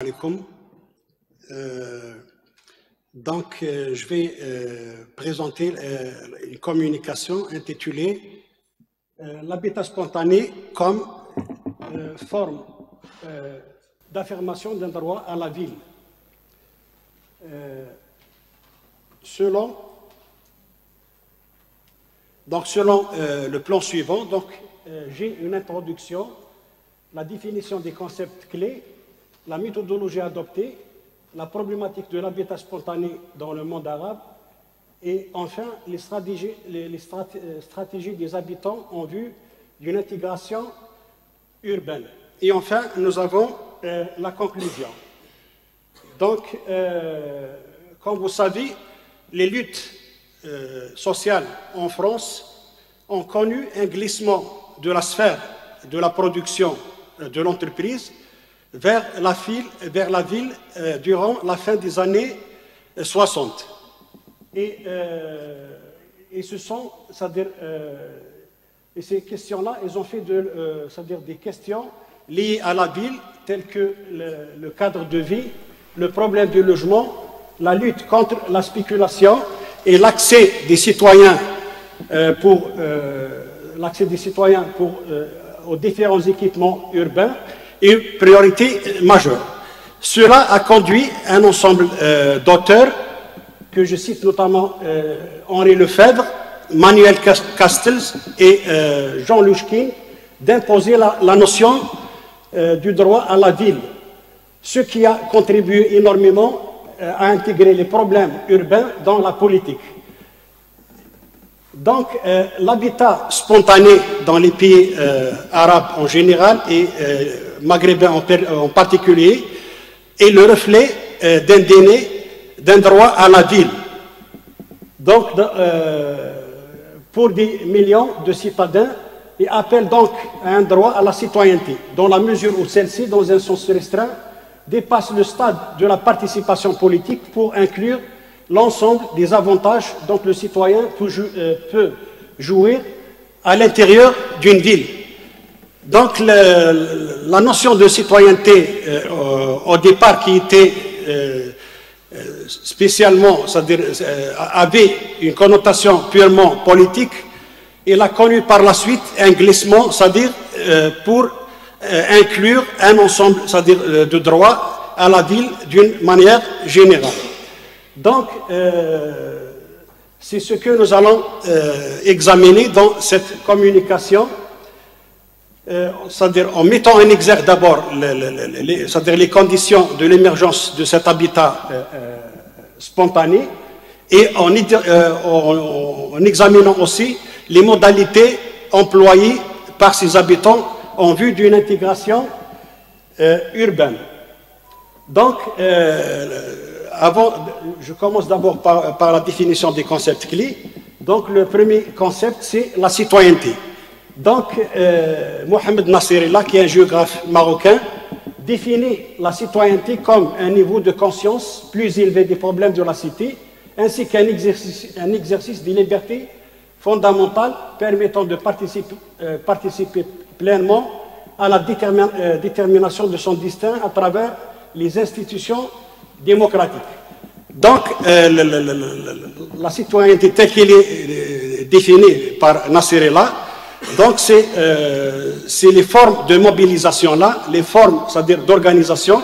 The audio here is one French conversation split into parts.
Alaikum. Je vais présenter une communication intitulée l'habitat spontané comme forme d'affirmation d'un droit à la ville. Selon le plan suivant, j'ai une introduction, la définition des concepts clés, la méthodologie adoptée, la problématique de l'habitat spontané dans le monde arabe et enfin les stratégies des habitants en vue d'une intégration urbaine. Et enfin, nous avons la conclusion. Comme vous savez, les luttes sociales en France ont connu un glissement de la sphère de la production de l'entreprise vers la ville durant la fin des années 60. Et ces questions-là, elles ont fait des questions liées à la ville, telles que le cadre de vie, le problème du logement, la lutte contre la spéculation et l'accès des citoyens aux différents équipements urbains une priorité majeure. Cela a conduit un ensemble d'auteurs, que je cite notamment Henri Lefebvre, Manuel Castells et Jean Louchkine, d'imposer la notion du droit à la ville, ce qui a contribué énormément à intégrer les problèmes urbains dans la politique. L'habitat spontané dans les pays arabes en général et maghrébins en particulier est le reflet d'un droit à la ville. Pour des millions de citadins, et appelle donc à un droit à la citoyenneté, dans la mesure où celle-ci, dans un sens restreint, dépasse le stade de la participation politique pour inclure l'ensemble des avantages dont le citoyen peut jouir à l'intérieur d'une ville. Donc la notion de citoyenneté au départ qui était spécialement, c'est-à-dire avait une connotation purement politique, il a connu par la suite un glissement, c'est-à-dire pour inclure un ensemble, c'est-à-dire de droits à la ville d'une manière générale. C'est ce que nous allons examiner dans cette communication, c'est-à-dire en mettant en exergue d'abord les conditions de l'émergence de cet habitat spontané et en examinant aussi les modalités employées par ces habitants en vue d'une intégration urbaine. Je commence d'abord par la définition des concepts clés. Le premier concept, c'est la citoyenneté. Mohamed Nasrallah, qui est un géographe marocain, définit la citoyenneté comme un niveau de conscience plus élevé des problèmes de la cité, ainsi qu'un exercice des libertés fondamentales permettant de participer pleinement à la détermination de son destin à travers les institutions démocratique. La citoyenneté telle qu'elle est définie par Nasrallah, c'est les formes de mobilisation là, les formes, c'est-à-dire d'organisation,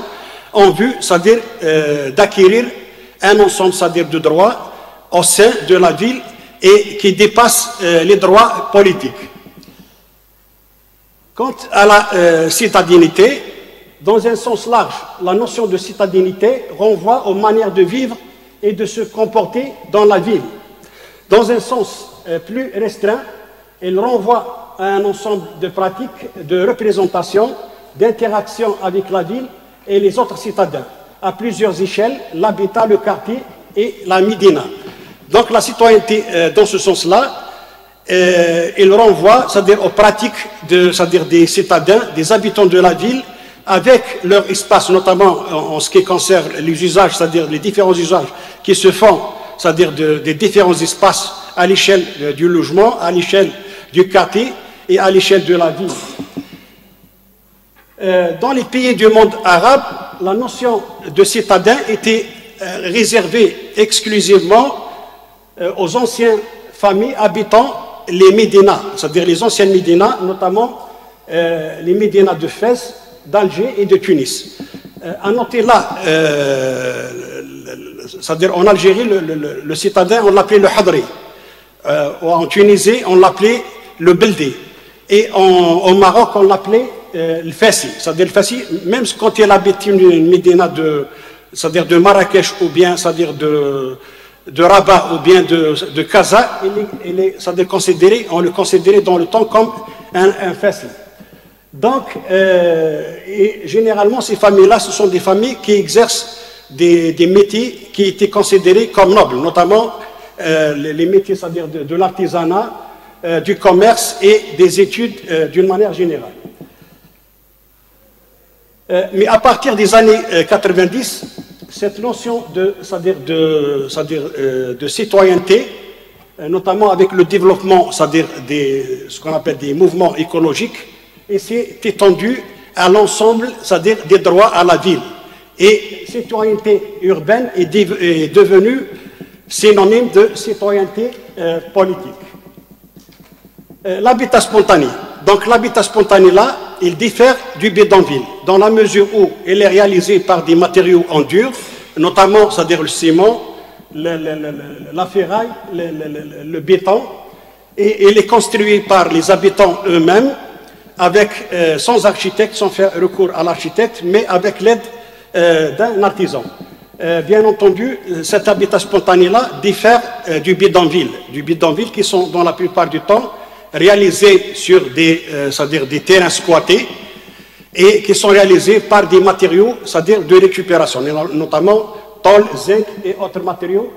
en vue, c'est-à-dire d'acquérir un ensemble, c'est-à-dire de droits au sein de la ville et qui dépassent les droits politiques. Quant à la citadinité, dans un sens large, la notion de citadinité renvoie aux manières de vivre et de se comporter dans la ville. Dans un sens plus restreint, elle renvoie à un ensemble de pratiques de représentation, d'interaction avec la ville et les autres citadins, à plusieurs échelles, l'habitat, le quartier et la médina. La citoyenneté, dans ce sens-là, elle renvoie, c'est-à-dire aux pratiques des citadins, des habitants de la ville, avec leur espace, notamment en ce qui concerne les usages, c'est-à-dire les différents usages qui se font, c'est-à-dire des différents espaces à l'échelle du logement, à l'échelle du quartier et à l'échelle de la ville. Dans les pays du monde arabe, la notion de citadin était réservée exclusivement aux anciennes familles habitant les Médinas, c'est-à-dire les anciennes Médinas, notamment les Médinas de Fès, d'Alger et de Tunis. À noter là, c'est-à-dire en Algérie, le citadin, on l'appelait le Hadri. En Tunisie, on l'appelait le Beldi. Et au Maroc, on l'appelait le Fassi. C'est-à-dire le Fassi, même quand il habite une Médina c'est-à-dire de Marrakech ou bien, c'est-à-dire de Rabat ou bien de Casa, c'est-à-dire on le considérait dans le temps comme un Fassi. Donc, et généralement, ces familles-là, ce sont des familles qui exercent des métiers qui étaient considérés comme nobles, notamment les métiers, c'est-à-dire de l'artisanat, du commerce et des études d'une manière générale. Mais à partir des années 90, cette notion de citoyenneté, notamment avec le développement, c'est-à-dire ce qu'on appelle des mouvements écologiques, et s'est étendue à l'ensemble, c'est-à-dire des droits à la ville. Et citoyenneté urbaine est devenue synonyme de citoyenneté politique. L'habitat spontané. Donc l'habitat spontané là, il diffère du bidonville, dans la mesure où il est réalisé par des matériaux en dur, notamment, c'est-à-dire le ciment, la ferraille, le béton, et il est construit par les habitants eux-mêmes, sans architecte, sans faire recours à l'architecte, mais avec l'aide d'un artisan. Bien entendu, cet habitat spontané-là diffère du bidonville qui sont dans la plupart du temps réalisés sur c'est-à-dire des terrains squattés et qui sont réalisés par des matériaux, c'est-à-dire de récupération, notamment tôle, zinc et autres matériaux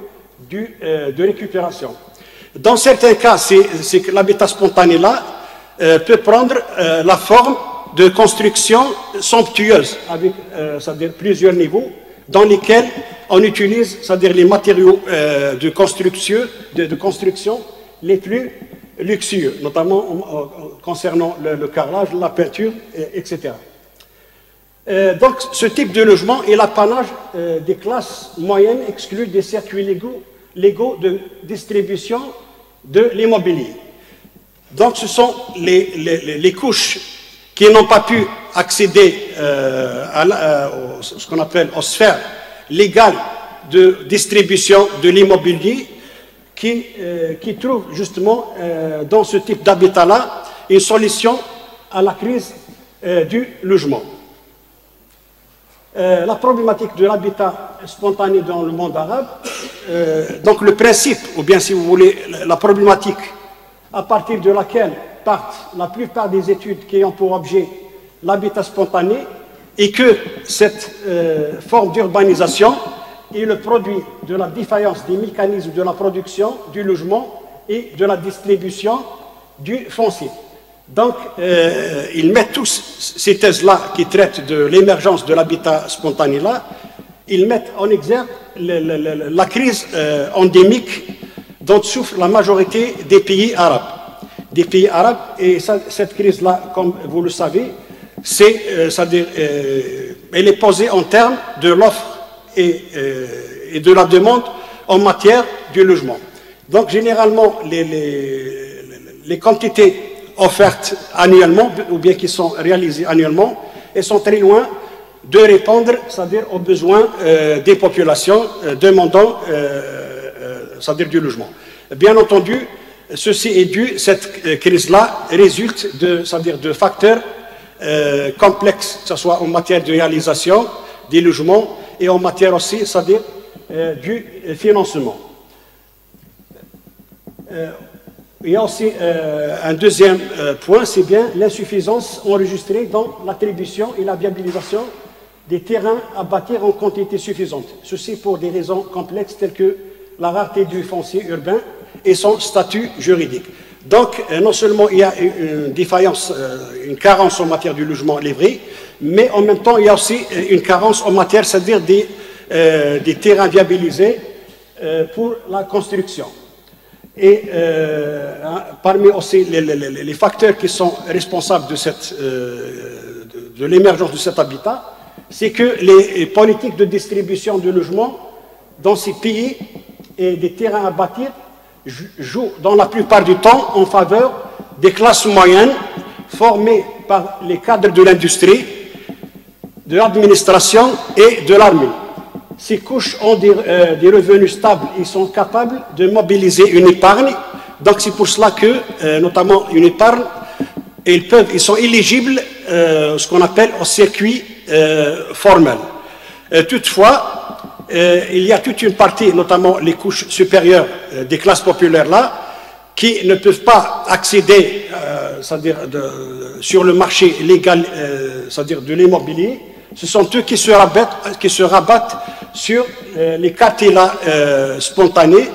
de récupération. Dans certains cas, c'est que l'habitat spontané-là peut prendre la forme de construction somptueuse, avec c'est-à-dire plusieurs niveaux, dans lesquels on utilise, c'est-à-dire les matériaux de construction les plus luxueux, notamment concernant le carrelage, la peinture, etc. Donc, ce type de logement est l'apanage des classes moyennes exclues des circuits légaux de distribution de l'immobilier. Donc, ce sont les couches qui n'ont pas pu accéder à ce qu'on appelle aux sphères légales de distribution de l'immobilier, qui trouvent justement dans ce type d'habitat-là une solution à la crise du logement. La problématique de l'habitat spontané dans le monde arabe, donc le principe, ou bien si vous voulez, la problématique à partir de laquelle partent la plupart des études qui ont pour objet l'habitat spontané, et que cette forme d'urbanisation est le produit de la défaillance des mécanismes de la production, du logement et de la distribution du foncier. Donc, ils mettent tous ces thèses-là qui traitent de l'émergence de l'habitat spontané-là, ils mettent en exergue la crise endémique dont souffre la majorité des pays arabes. Et cette crise-là, comme vous le savez, elle est posée en termes de l'offre et de la demande en matière de logement. Donc, généralement, les quantités offertes annuellement, ou bien qui sont réalisées annuellement, elles sont très loin de répondre, c'est-à-dire aux besoins des populations demandant, c'est-à-dire du logement. Bien entendu, ceci est dû, cette crise-là résulte c'est-à-dire de facteurs complexes, que ce soit en matière de réalisation des logements et en matière aussi, c'est-à-dire du financement. Il y a aussi un deuxième point, c'est bien l'insuffisance enregistrée dans l'attribution et la viabilisation des terrains à bâtir en quantité suffisante. Ceci pour des raisons complexes telles que la rareté du foncier urbain et son statut juridique. Donc, non seulement il y a une défaillance, une carence en matière du logement livré, mais en même temps, il y a aussi une carence en matière, c'est-à-dire des terrains viabilisés pour la construction. Et parmi aussi les facteurs qui sont responsables de l'émergence de cet habitat, c'est que les politiques de distribution de logements dans ces pays et des terrains à bâtir jouent dans la plupart du temps en faveur des classes moyennes formées par les cadres de l'industrie, de l'administration et de l'armée. Ces couches ont des revenus stables, ils sont capables de mobiliser une épargne. Donc c'est pour cela que, notamment une épargne, ils sont éligibles ce qu'on appelle au circuit formel. Toutefois, il y a toute une partie, notamment les couches supérieures des classes populaires là, qui ne peuvent pas accéder c'est-à-dire sur le marché légal, c'est-à-dire de l'immobilier. Ce sont eux qui se rabattent sur les quartiers là, spontanés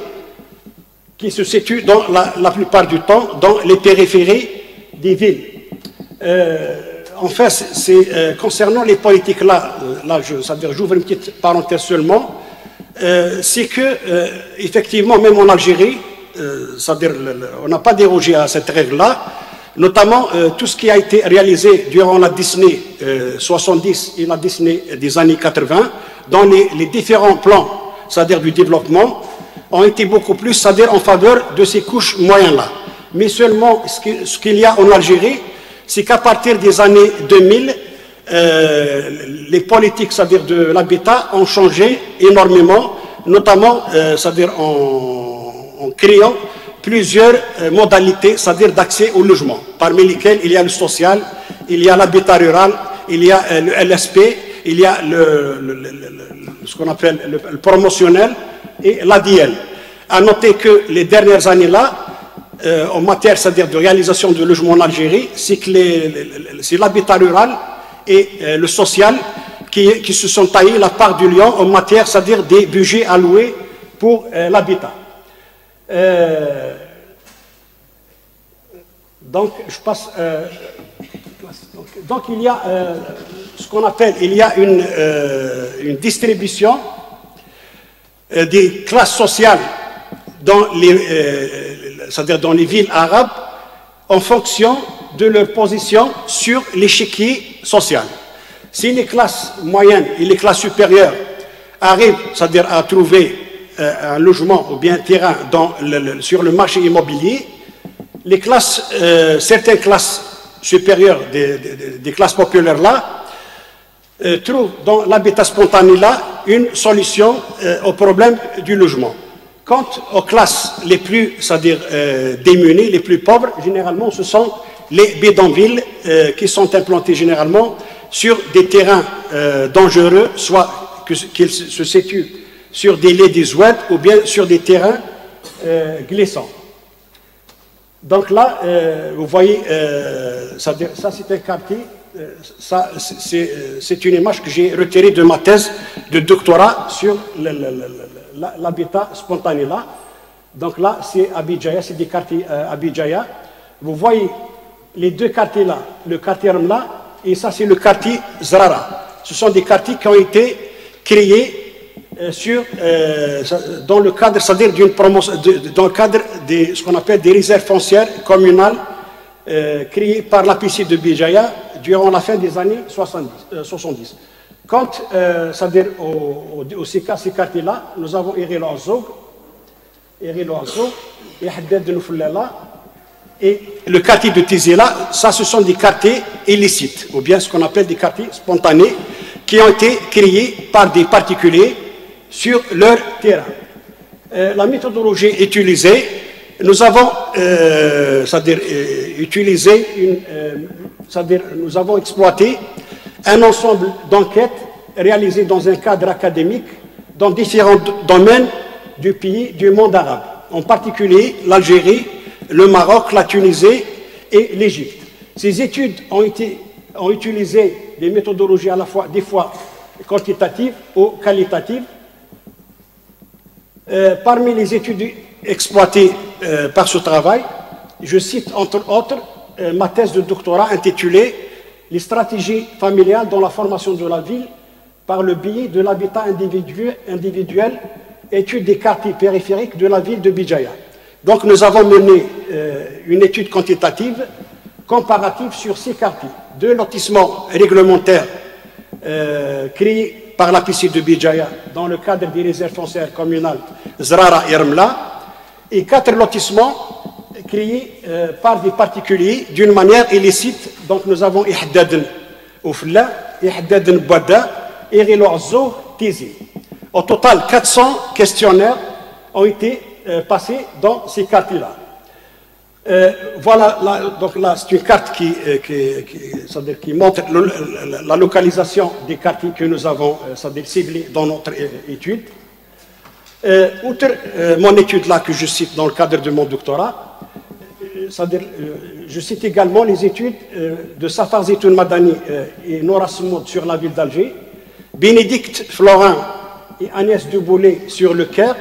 qui se situent dans la plupart du temps dans les périphéries des villes. En fait, c'est concernant les politiques là, c'est-à-dire j'ouvre une petite parenthèse seulement, c'est que effectivement même en Algérie, c'est-à-dire on n'a pas dérogé à cette règle-là, notamment tout ce qui a été réalisé durant la Disney 70 et la Disney des années 80, dans les différents plans, c'est-à-dire du développement, ont été beaucoup plus, c'est-à-dire en faveur de ces couches moyennes-là. Mais seulement, ce qu'il y a en Algérie, c'est qu'à partir des années 2000, les politiques, c'est-à-dire de l'habitat, ont changé énormément, notamment, c'est-à-dire en créant plusieurs modalités, c'est-à-dire d'accès au logement, parmi lesquelles il y a le social, il y a l'habitat rural, il y a le LSP, il y a ce qu'on appelle le promotionnel et l'ADL. À noter que les dernières années-là, en matière, c'est-à-dire de réalisation de logements en Algérie, c'est l'habitat rural et le social qui se sont taillés la part du lion en matière, c'est-à-dire des budgets alloués pour l'habitat. Donc, je passe. Donc, il y a ce qu'on appelle, il y a une distribution des classes sociales c'est-à-dire dans les villes arabes, en fonction de leur position sur l'échiquier social. Si les classes moyennes et les classes supérieures arrivent, c'est-à-dire à trouver un logement ou bien un terrain sur le marché immobilier, les classes, certaines classes supérieures des classes populaires là trouvent dans l'habitat spontané là une solution au problème du logement. Quant aux classes les plus, c'est-à-dire démunies, les plus pauvres, généralement ce sont les bidonvilles qui sont implantés généralement sur des terrains dangereux, soit qu'ils se situent sur des ladies web ou bien sur des terrains glissants. Donc là, vous voyez, ça c'est un quartier, c'est une image que j'ai retirée de ma thèse de doctorat sur l'habitat spontané là. Donc là, c'est Abidjaya, c'est des quartiers Abidjaya. Vous voyez les deux quartiers là, le quartier Ramla et ça c'est le quartier Zrara. Ce sont des quartiers qui ont été créés dans le cadre, c'est-à-dire dans le cadre de ce qu'on appelle des réserves foncières communales créées par l'APC de Bijaya durant la fin des années 70. Quant, c'est-à-dire ces quartiers-là, nous avons Irilo Azog et Haddad de Noufoulala et le quartier de Tizela. Ça, ce sont des quartiers illicites, ou bien ce qu'on appelle des quartiers spontanés, qui ont été créés par des particuliers sur leur terrain. La méthodologie utilisée, nous avons c'est-à-dire nous avons exploité un ensemble d'enquêtes réalisées dans un cadre académique dans différents domaines du pays, du monde arabe, en particulier l'Algérie, le Maroc, la Tunisie et l'Égypte. Ces études ont utilisé des méthodologies à la fois, des fois quantitatives ou qualitatives. Parmi les études exploitées par ce travail, je cite entre autres ma thèse de doctorat intitulée « Les stratégies familiales dans la formation de la ville par le biais de l'habitat individuel, étude des quartiers périphériques de la ville de Bijaya ». Donc nous avons mené une étude quantitative comparative sur 6 quartiers, 2 lotissements réglementaires créés par la piscine de Bijaya dans le cadre des réserves foncières communales Zrara et Remla, et 4 lotissements créés par des particuliers d'une manière illicite. Donc nous avons Ihdaden Oufla, Ihdaden Bouada et Rilo Azzo Tizi. Au total, 400 questionnaires ont été passés dans ces quartiers-là. Voilà, donc là, c'est une carte qui montre la localisation des quartiers que nous avons ciblés dans notre étude. Outre mon étude là que je cite dans le cadre de mon doctorat, je cite également les études de Safar Zitoun Madani et Nora Smoud sur la ville d'Alger, Bénédicte Florin et Agnès Deboulay sur le Caire,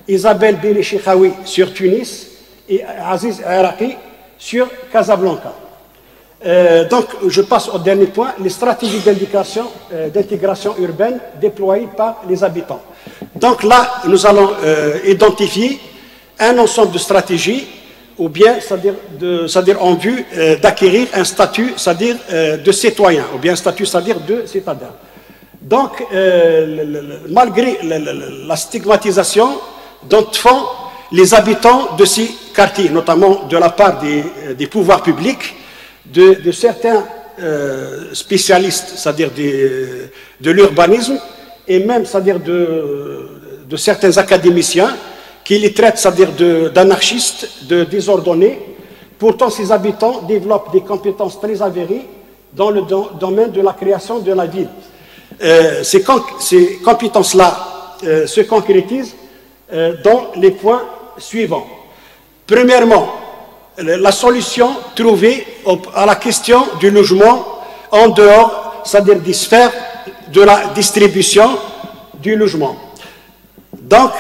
Isabelle Bélé-Chikhaoui sur Tunis et Aziz Araki sur Casablanca. Donc, je passe au dernier point, les stratégies d'intégration urbaine déployées par les habitants. Donc là, nous allons identifier un ensemble de stratégies, ou bien, c'est-à-dire en vue d'acquérir un statut, c'est-à-dire de citoyen, ou bien un statut, c'est-à-dire de citadin. Donc, malgré la stigmatisation dont font les habitants de ces quartiers, notamment de la part des pouvoirs publics, de certains spécialistes, c'est-à-dire de l'urbanisme, et même, c'est-à-dire de certains académiciens qui les traitent, c'est-à-dire d'anarchistes, de désordonnés. Pourtant, ces habitants développent des compétences très avérées dans le domaine de la création de la ville. Ces compétences-là se concrétisent dans les points suivants. Premièrement, la solution trouvée à la question du logement en dehors, c'est-à-dire des sphères de la distribution du logement. Donc,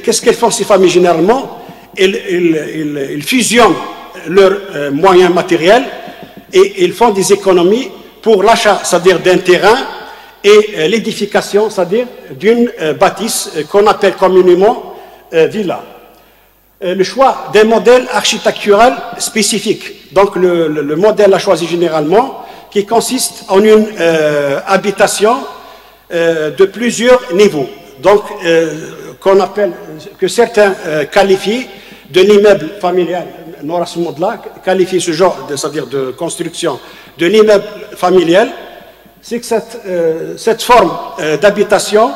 qu'est-ce qu'elles font ces familles généralement? Ils fusionnent leurs moyens matériels et ils font des économies pour l'achat, c'est-à-dire d'un terrain, et l'édification, c'est-à-dire d'une bâtisse qu'on appelle communément villa. Le choix d'un modèle architectural spécifique. Donc le modèle a choisi généralement qui consiste en une habitation de plusieurs niveaux. Donc qu'on appelle, que certains qualifient de l'immeuble familial. Nora Smoudla qualifie ce genre, c'est-à-dire de construction de l'immeuble familial. C'est que cette forme d'habitation,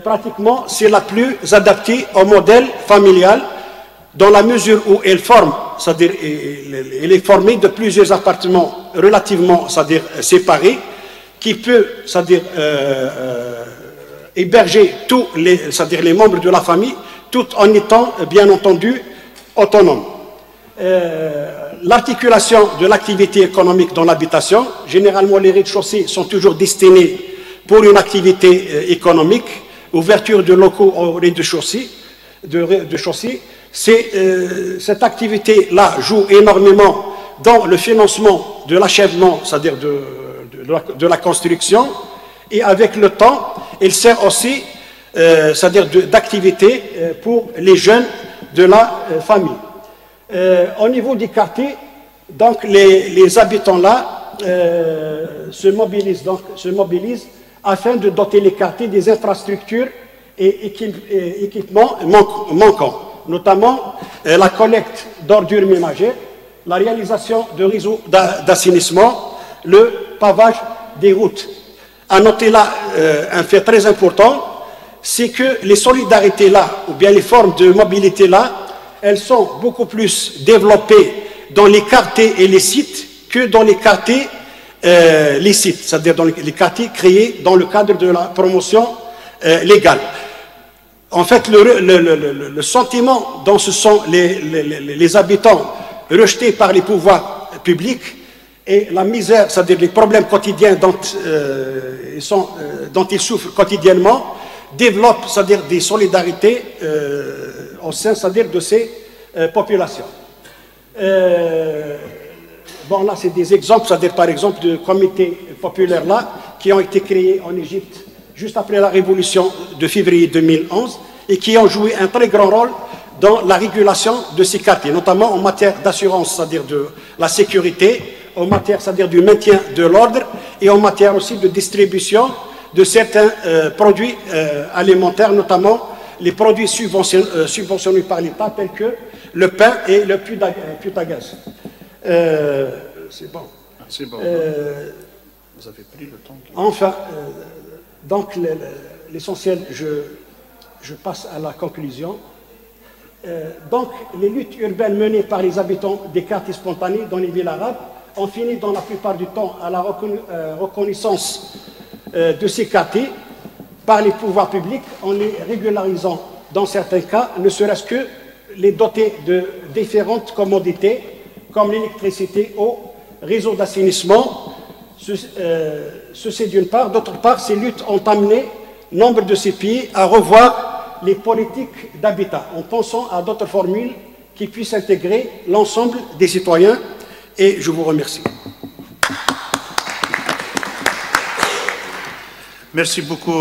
pratiquement, c'est la plus adaptée au modèle familial, dans la mesure où elle forme, c'est-à-dire elle est formée de plusieurs appartements relativement, c'est-à-dire séparés, qui peut, c'est-à-dire héberger tous c'est-à-dire les membres de la famille, tout en étant, bien entendu, autonome. L'articulation de l'activité économique dans l'habitation, généralement les rez-de-chaussée sont toujours destinés pour une activité économique, ouverture de locaux au rez-de-chaussée, cette activité-là joue énormément dans le financement de l'achèvement, c'est-à-dire de la construction, et avec le temps, elle sert aussi, c'est-à-dire d'activité pour les jeunes de la famille. Au niveau des quartiers, donc les habitants là se mobilisent afin de doter les quartiers des infrastructures et équipements manquants, notamment la collecte d'ordures ménagères, la réalisation de réseaux d'assainissement, le pavage des routes. À noter là un fait très important, c'est que les solidarités là, ou bien les formes de mobilité là, elles sont beaucoup plus développées dans les quartiers et les sites que dans les quartiers licites, c'est-à-dire dans les quartiers créés dans le cadre de la promotion légale. En fait, le sentiment dont ce sont les habitants rejetés par les pouvoirs publics et la misère, c'est-à-dire les problèmes quotidiens dont ils souffrent quotidiennement, développent, c'est-à-dire des solidarités au sein, c'est-à-dire de ces populations. Bon, là, c'est des exemples, c'est-à-dire par exemple de comités populaires là, qui ont été créés en Égypte juste après la révolution de février 2011 et qui ont joué un très grand rôle dans la régulation de ces quartiers, notamment en matière d'assurance, c'est-à-dire de la sécurité, en matière, c'est-à-dire du maintien de l'ordre et en matière aussi de distribution de certains produits alimentaires, notamment les produits subventionnés par l'État, tels que le pain et le putagaz. C'est bon. C'est bon. Vous avez pris le temps. Enfin, donc l'essentiel, je passe à la conclusion. Donc, les luttes urbaines menées par les habitants des quartiers spontanés dans les villes arabes ont fini dans la plupart du temps à la reconnaissance de ces quartiers par les pouvoirs publics en les régularisant dans certains cas, ne serait-ce que les doter de différentes commodités comme l'électricité, eau, réseau d'assainissement. Ceci d'une part. D'autre part, ces luttes ont amené nombre de ces pays à revoir les politiques d'habitat en pensant à d'autres formules qui puissent intégrer l'ensemble des citoyens. Et je vous remercie. Merci beaucoup.